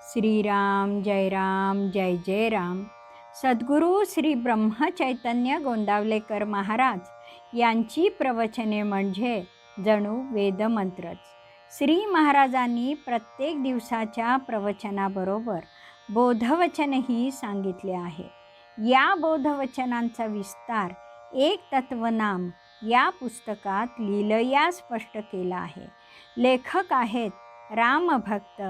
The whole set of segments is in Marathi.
श्रीराम जय जय राम. सद्गुरू श्री ब्रह्मचैतन्य गोंदावलेकर महाराज यांची प्रवचने म्हणजे जणू वेदमंत्रच. श्री महाराजांनी प्रत्येक दिवसाच्या प्रवचनाबरोबर बोधवचनही सांगितले आहे. या बोधवचनांचा विस्तार एक तत्वनाम या पुस्तकात लीलया स्पष्ट केला आहे. लेखक आहेत रामभक्त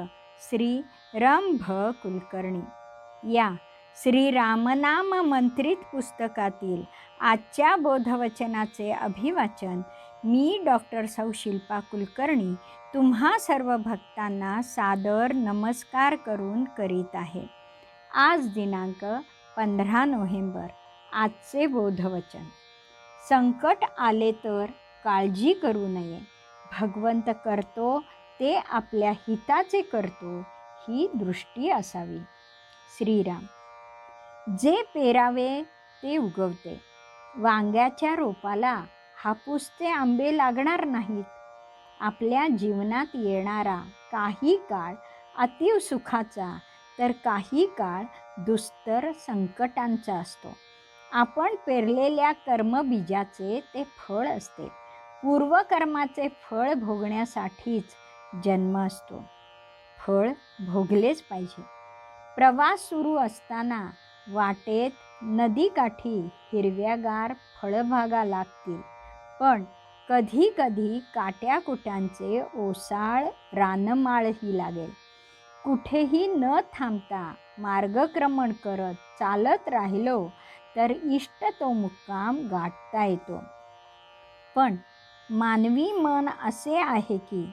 श्री रंभ कुलकर्णी. या श्री रामनाम मंत्रित पुस्तकातील आजच्या बोधवचनाचे अभिवाचन मी डॉक्टर सौ शिल्पा कुलकर्णी तुम्हा सर्व भक्तांना सादर नमस्कार करून करीत आहे. आज दिनांक 15 नोव्हेंबर. आजचे बोधवचन. संकट आले तर काळजी करू नये. भगवंत करतो ते आपल्या हिताचे करतो ही दृष्टी असावी. श्रीराम. जे पेरावे ते उगवते. वांग्याच्या रोपाला हापूसचे आंबे लागणार नाहीत. आपल्या जीवनात येणारा काही काळ अतीव सुखाचा तर काही काळ दुस्तर संकटांचा असतो. आपण पेरलेल्या कर्मबीजाचे ते फळ असते. पूर्वकर्माचे फळ भोगण्यासाठीच जन्म असतो. फळ भोगलेच पाहिजे. प्रवास सुरू असताना वाटेत नदीकाठी हिरव्यागार फळबागा लागतील, पण कधी कधी काट्याकुट्यांचे ओसाळ रानमाळही लागेल. कुठेही न थांबता मार्गक्रमण करत चालत राहिलो तर इष्ट तो मुक्काम गाठता येतो. पण मानवी मन असे आहे की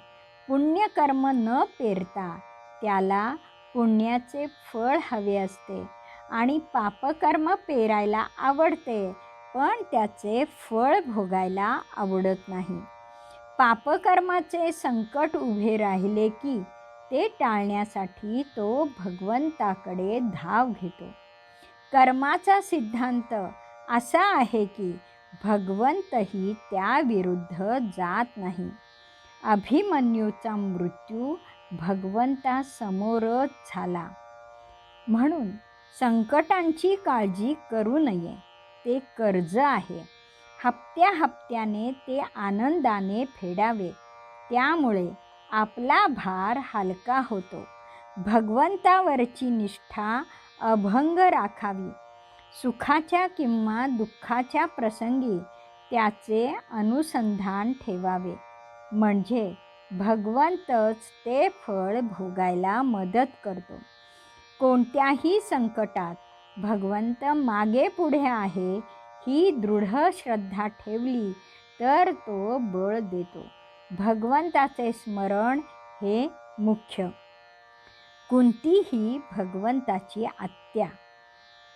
पुण्यकर्म न पेरता त्याला पुण्याचे फळ हवे असते आणि पापकर्म पेरायला आवडते, पण त्याचे फळ भोगायला आवडत नाही. पापकर्माचे संकट उभे राहिले की ते टाळण्यासाठी तो भगवंताकडे धाव घेतो. कर्माचा सिद्धांत असा आहे की भगवंतही त्याविरुद्ध जात नाही. अभिमन्यूचा मृत्यू भगवंतासमोरच झाला. म्हणून संकटांची काळजी करू नये. ते कर्ज आहे. हप्त्या हप्त्याने ते आनंदाने फेडावे. त्यामुळे आपला भार हलका होतो. भगवंतावरची निष्ठा अभंग राखावी. सुखाच्या किंवा दुःखाच्या प्रसंगी त्याचे अनुसंधान ठेवावे. म्हणजे भगवंतच ते फळ भोगायला मदत करतो. कोणत्याही संकटात भगवंत मागे पुढे आहे ही दृढ श्रद्धा ठेवली तर तो बळ देतो. भगवंताचे स्मरण हे मुख्य. कुंती ही भगवंताची आत्या.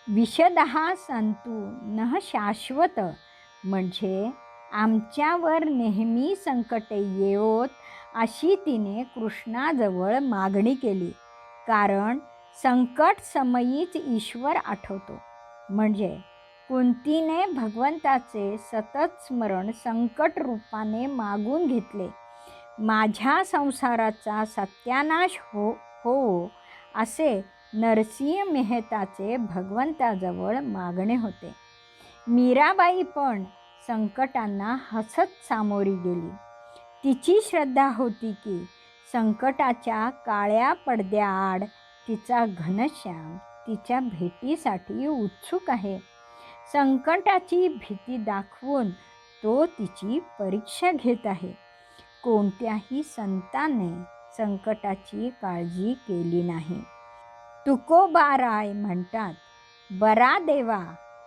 विशदः संतु नः शाश्वत. म्हणजे आमच्यावर नेहमी संकटे येवोत अशी तिने कृष्णाजवळ मागणी केली. कारण संकट समयीच ईश्वर आठवतो. म्हणजे कुंतीने भगवंताचे सतत स्मरण संकट रूपाने मागून घेतले. माझ्या संसाराचा सत्यानाश हो असे नरसिंह मेहताचे भगवंताजवळ मागणे होते. मीराबाई पण संकटांना हसत सामोरी गेली. तिची श्रद्धा होती की संकटाच्या काळ्या पडद्याआड तिचा घनश्याम तिच्या भेटीसाठी उत्सुक आहे. संकटाची भीती दाखवून तो तिची परीक्षा घेत आहे. कोणत्याही संताने संकटाची काळजी केली नाही. तुकोबाराय म्हणतात, बरा देवा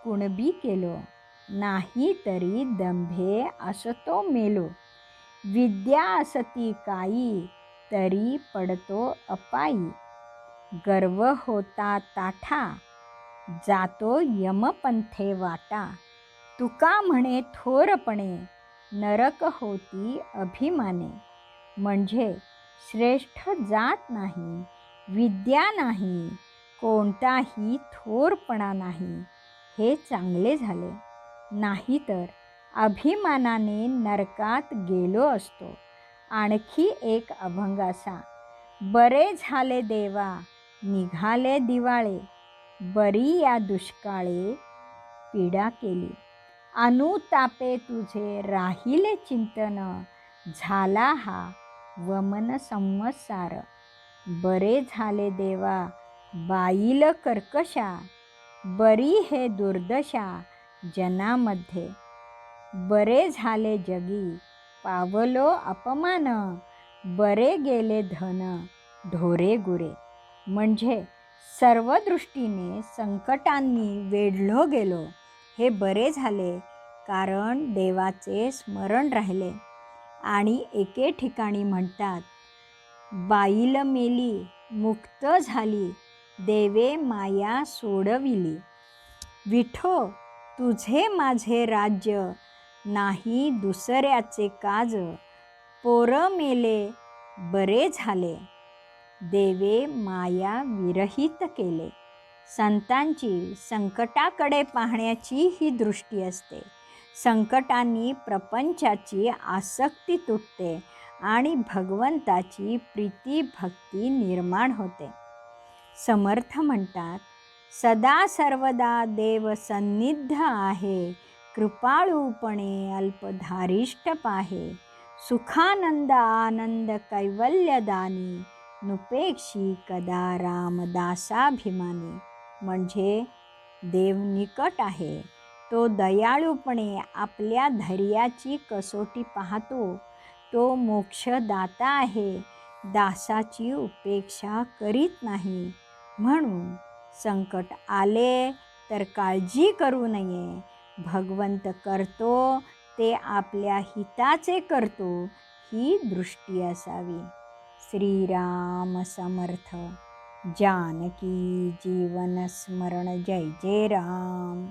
कुणबी केलो, नाही तरी दंभे असतो मेलो. विद्या असती काही तरी पडतो अपायी. गर्व होता ताठा जातो यमपंथे वाटा. तुका म्हणे थोरपणे नरक होती अभिमाने. म्हणजे श्रेष्ठ जात नाही, विद्या नाही, कोणताही थोरपणा नाही, हे चांगले झाले. नाहीतर अभिमानाने नरकात गेलो असतो. आणखी एक अभंग असा, बरे झाले देवा निघाले दिवाळे, बरी या दुष्काळे पीडा केली. अनुतापे तुझे राहिले चिंतन, झाला हा वमन संवत्सार. बरे झाले देवा बाईल कर्कशा, बरी हे दुर्दशा जनामध्ये. बरे झाले जगी पावलो अपमान, बरे गेले धन ढोरे गुरे. म्हणजे सर्व दृष्टीने संकटांनी वेढलो गेलो हे बरे झाले, कारण देवाचे स्मरण राहिले. आणि एके ठिकाणी म्हणतात, बाईल मेली मुक्त झाली, देवे माया सोडविली. विठो तुझे माझे राज्य, नाही दुसऱ्याचे काज. पोर मेले बरे झाले, देवे माया विरहित केले. संतांची संकटाकडे पाहण्याची ही दृष्टी असते. संकटांनी प्रपंचाची आसक्ती तुटते आणि भगवंताची प्रीती भक्ती निर्माण होते. समर्थ म्हणतात, सदा सर्वदा देव सन्निध आहे, कृपाळूपणे अल्पधारिष्ठ पाहे. सुखानंद आनंद कैवल्यदानी, नुपेक्षी कदा रामदासाभिमानी. म्हणजे देव निकट आहे, तो दयाळूपणे आपल्या धैर्याची कसोटी पाहतो. तो मोक्षदाता आहे, दासाची उपेक्षा करीत नाही. म्हणून संकट आले तर काळजी करू नये. भगवंत करतो ते आपल्या हिताचे करतो, ही दृष्टी असावी. श्रीराम समर्थ. जानकी जीवन स्मरण. जय जय राम.